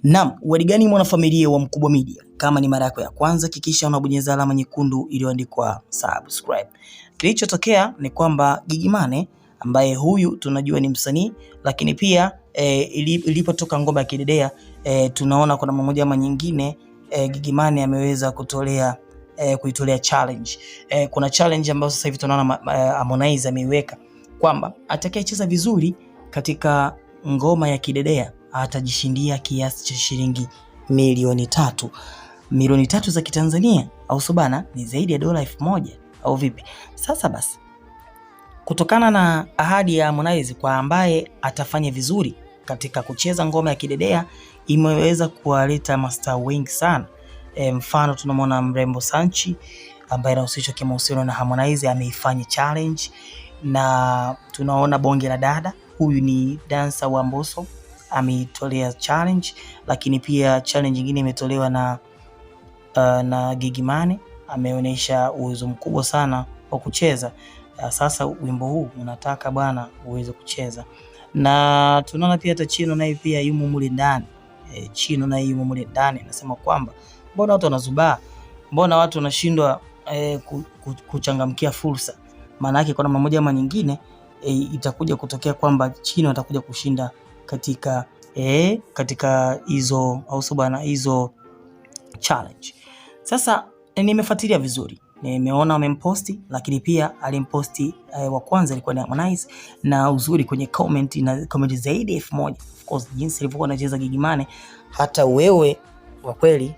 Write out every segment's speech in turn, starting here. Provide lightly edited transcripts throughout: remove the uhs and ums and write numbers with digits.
Naam, waligani mwanafamilia wa Mkubwa Media. Kama ni mara yako ya kwanza hakikisha unabonyeza alama nyekundu iliyoandikwa subscribe. Kilichotokea ni kwamba Gigy Money ambaye huyu tunajua ni msanii, lakini pia ilipotoka ngoma ya Kidedea tunaona kuna mmoja ama nyingine Gigy Money ameweza kuitolea challenge. Kuna challenge ambayo sasa hivi tunaona Harmonize ameiweka kwamba atakayecheza vizuri katika ngoma ya Kidedea atajishindia kiasi cha shilingi milioni 3. Milioni 3 za Kitanzania au subana ni zaidi ya dola 1000 au vipi? Sasa basi, kutokana na ahadi ya Harmonize kwa ambaye atafanya vizuri katika kucheza ngoma ya Kidedea, imeweza kuwaleta mastaa wengi sana. Mfano tunamwona mrembo Sanchi ambaye anahusishwa kimahusiano na Harmonize ameifanya challenge, na tunaona bonge la dada, huyu ni dancer wa Mbosso, ameitolea challenge, lakini pia challenge nyingine imetolewa na Gigy Money, ameonyesha uwezo mkubwa sana wa kucheza. Sasa wimbo huu unataka bwana uweze kucheza, na tunaona pia hata Chino naye pia yumo mule ndani. Chino naye yumo mule ndani, anasema kwamba mbona watu wanazubaa, mbona watu wanashindwa kuchangamkia fursa. Maana yake kwa namna moja ama nyingine itakuja kutokea kwamba Chino atakuja kushinda katika hizo au subana hizo challenge. Sasa nimefuatilia vizuri, nimeona wamemposti, lakini pia alimposti wa kwanza alikuwa ni Harmonize, na uzuri kwenye comment zaidi ya 1000. Of course jinsi alivyokuwa anacheza Gigy Money, hata wewe kwa kweli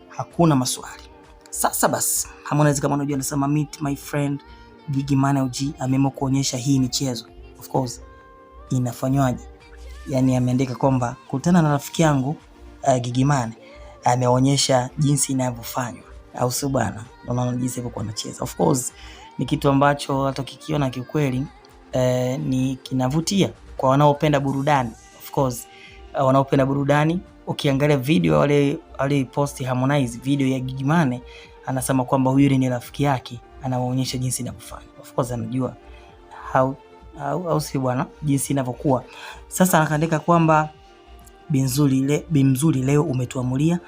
hakuna maswali. Sasa basi, Harmonize kama unajua anasema meet my friend Gigy Money OG, ameamua kuonyesha hii michezo. Of course inafanywaje? Yani ameandika kwamba kutana na rafiki yangu Gigy Money, ameonyesha jinsi inavyofanywa au sio bana. Unaona jinsi alivyokuwa anacheza. Of course ni kitu ambacho hata kikiona kiukweli ni kinavutia kwa wanaopenda burudani. Of course wanaopenda burudani, ukiangalia video wale posti Harmonize video ya Gigy Money, anasema kwamba huyu ni rafiki yake, anaonyesha jinsi inavyofanywa. Of course anajua au si bwana jinsi inavyokuwa. Sasa akaandika kwamba Bimzuri leo umetuamulia,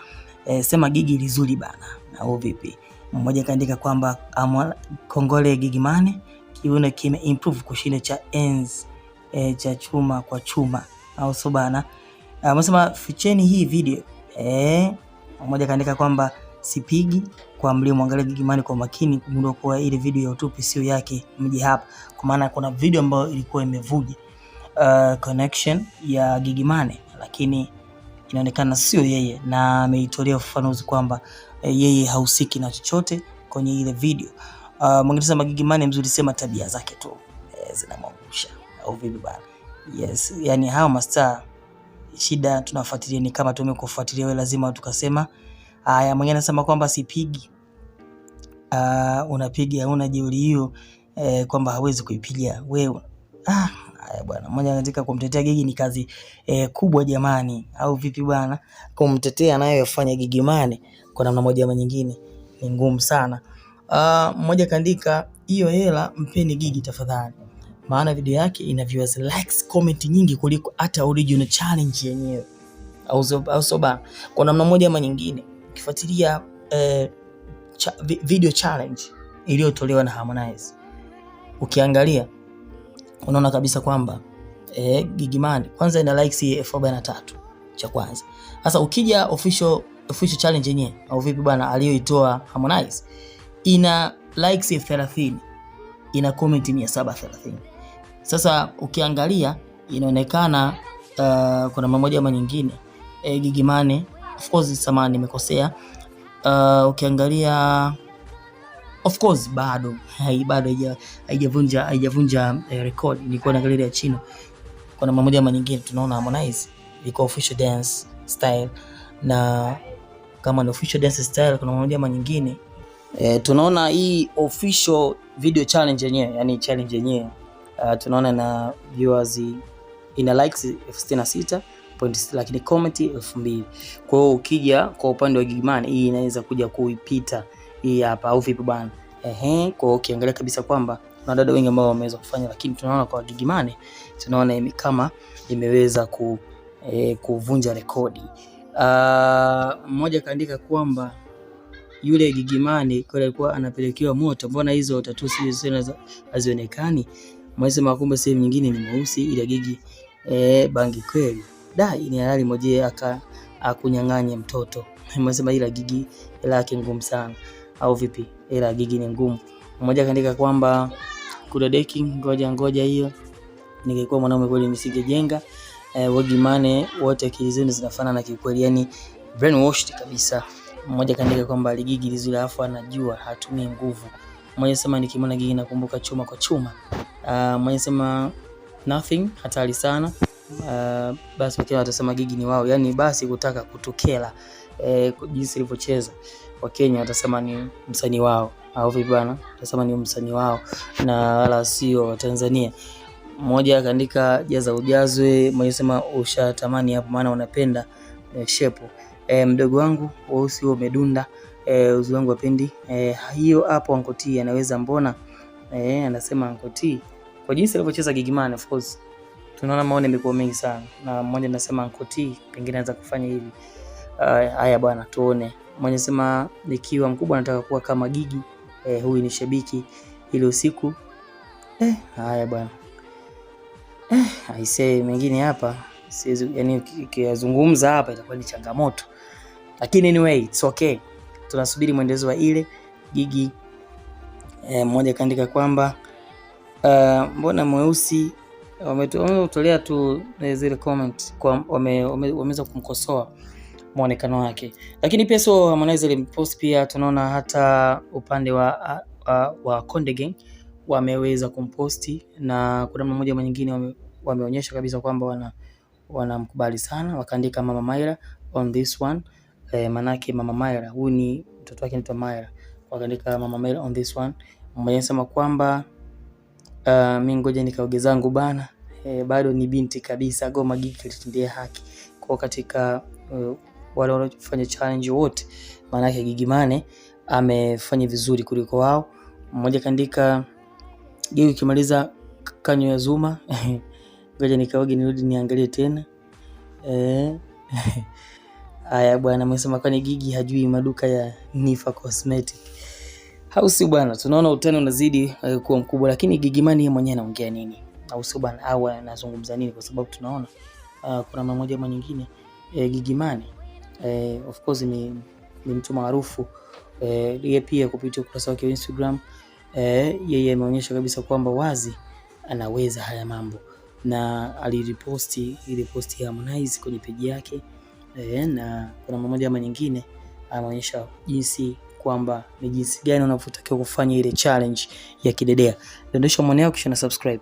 sema Gigy lizuri bana au vipi. Mmoja kaandika kwamba kongole Gigy Money, kiuno kime improve kushinda cha enzi cha chuma kwa chuma au so bana. Amesema ficheni hii video. Mmoja kaandika kwamba sipigi kwa mliomwangalia Gigy Money kwa makini kugundua kuwa ile video ya utupi sio yake, mje hapa. Kwa maana kuna video ambayo ilikuwa imevuja connection ya Gigy Money, lakini inaonekana sio yeye, na ameitolea ufafanuzi kwamba yeye hahusiki na chochote kwenye ile video. Mwingine sema Gigy Money mzuri, sema tabia zake tu zinamwangusha au vipi bana. Yes, yani hao mastaa shida tunafuatilia, ni kama tumekufuatilia wewe lazima tukasema haya. Mwingine anasema kwamba sipigi, unapiga hauna jeuri hiyo, kwamba hawezi kuipiga wewe. Haya bwana, mmoja anataka kumtetea Gigy ni kazi kubwa jamani au vipi bwana. Kumtetea anayofanya Gigy Money kwa namna moja ama nyingine ni ngumu sana. Mmoja kaandika hiyo hela mpeni Gigy tafadhali, maana video yake ina views, likes, comment nyingi kuliko hata original challenge yenyewe au soba. Kwa namna moja ama nyingine ukifuatilia video challenge iliyotolewa na Harmonize, ukiangalia unaona kabisa kwamba Gigy Money kwanza ina likes 43 cha kwanza. Sasa ukija official challenge yenyewe au vipi bwana aliyoitoa Harmonize, ina likes 30, ina comment 730. Sasa ukiangalia inaonekana kuna mmoja ama nyingine Gigy Money, of course samani nimekosea, ukiangalia of course bado haijavunja record. Nilikuwa naangalia ya Chino, kuna mmoja ama nyingine tunaona Harmonize iko official dance style, na kama ni official dance style kuna mmoja ama nyingine tunaona hii official video challenge yenyewe, yani challenge yenyewe tunaona na viewers ina likes 66 lakini comment 2000. Kwa hiyo ukija kwa upande wa Gigy Money hii inaweza kuja kuipita hii hapa au vipi bwana. Kwa ukiangalia kabisa kwamba kuna dada wengi ambao wameweza kufanya, lakini tunaona kwa Gigy Money tunaona kama imeweza kuvunja rekodi. Mmoja kaandika kwamba yule Gigimani kwa alikuwa anapelekewa moto, mbona hizo tatusi zile hazionekani? Mwasema kumbe sehemu nyingine ni mweusi ila Gigi bangi kweli. Ni halali moja akunyang'anya mtoto. Mwasema ila Gigi ila yake ngumu sana au vipi? Ila Gigi ni ngumu. Mmoja kaandika kwamba kudadeki, ngoja hiyo. Ningekuwa mwanaume kweli nisingejenga. Gigimani wote akili zenu zinafanana kikweli, yani brainwashed kabisa. Mmoja kaandika kwamba Gigi lizuri afu anajua hatumii nguvu. Mmoja sema nikimwona Gigi nakumbuka chuma kwa chuma. Mmoja sema nothing, hatari sana. Basi wakiwa watasema Gigi ni wao, yani basi kutaka kutukela jinsi ilivyocheza. Wakenya watasema ni msanii wao au vipi bwana, watasema ni msanii wao na wala sio Tanzania. Mmoja kaandika jaza ujazwe. Mmoja sema ushatamani hapo maana unapenda shepo. Mdogo wangu weusi huo umedunda, uzi wangu wapendi hiyo hapo. Ankoti anaweza mbona? Anasema Ankoti kwa jinsi alivyocheza Gigimani, of course tunaona maoni yamekuwa mengi sana, na mmoja anasema Ankoti pengine anaweza kufanya hivi. Haya bwana tuone. Mmoja anasema nikiwa mkubwa nataka kuwa kama Gigi. Huyu ni shabiki ile usiku. Haya bwana. Aisee mengine hapa siwezi, yani ukizungumza hapa itakuwa ni changamoto. Lakini anyway, it's okay. Tunasubiri mwendelezo wa ile Gigi. Mmoja kaandika kwamba mbona mweusi wametolea tu zile comment kwa wameweza kumkosoa muonekano wake. Lakini pia so Harmonize post pia tunaona hata upande wa Konde Gang wameweza kumposti, na kuna mmoja mwingine wameonyesha kabisa kwamba wanamkubali sana, wakaandika Mama Maira on this one. Manake Mama Maira huyu ni mtoto wake anaitwa Maira, wakaandika Mama Maira on this one. Mmoja anasema kwamba mimi ngoja nikaoge zangu bana, bado ni binti kabisa, Goma Gigi litendee haki kwa katika wale wanaofanya challenge wote, manake Gigimani amefanya vizuri kuliko wao. Mmoja kaandika Gigi ukimaliza kanyo ya Zuma ngoja nikaoge nirudi niangalie tena. Haya bwana, amesema kwani Gigi hajui maduka ya Nifa Cosmetic House bwana. Tunaona utani unazidi kuwa mkubwa, lakini Gigimani yeye mwenyewe anaongea nini au sio bwana, au anazungumza nini? Kwa sababu tunaona kuna mmoja ama nyingine Gigimani of course ni mtu maarufu yeye pia kupitia ukurasa wake wa Instagram yeye ameonyesha kabisa kwamba wazi anaweza haya mambo, na alireposti ile posti ya Harmonize kwenye page yake na kuna mmoja ama nyingine anaonyesha jinsi kwamba ni jinsi gani unavyotakiwa kufanya ile challenge ya kidedea. Dondosha maoni yako kisha na subscribe.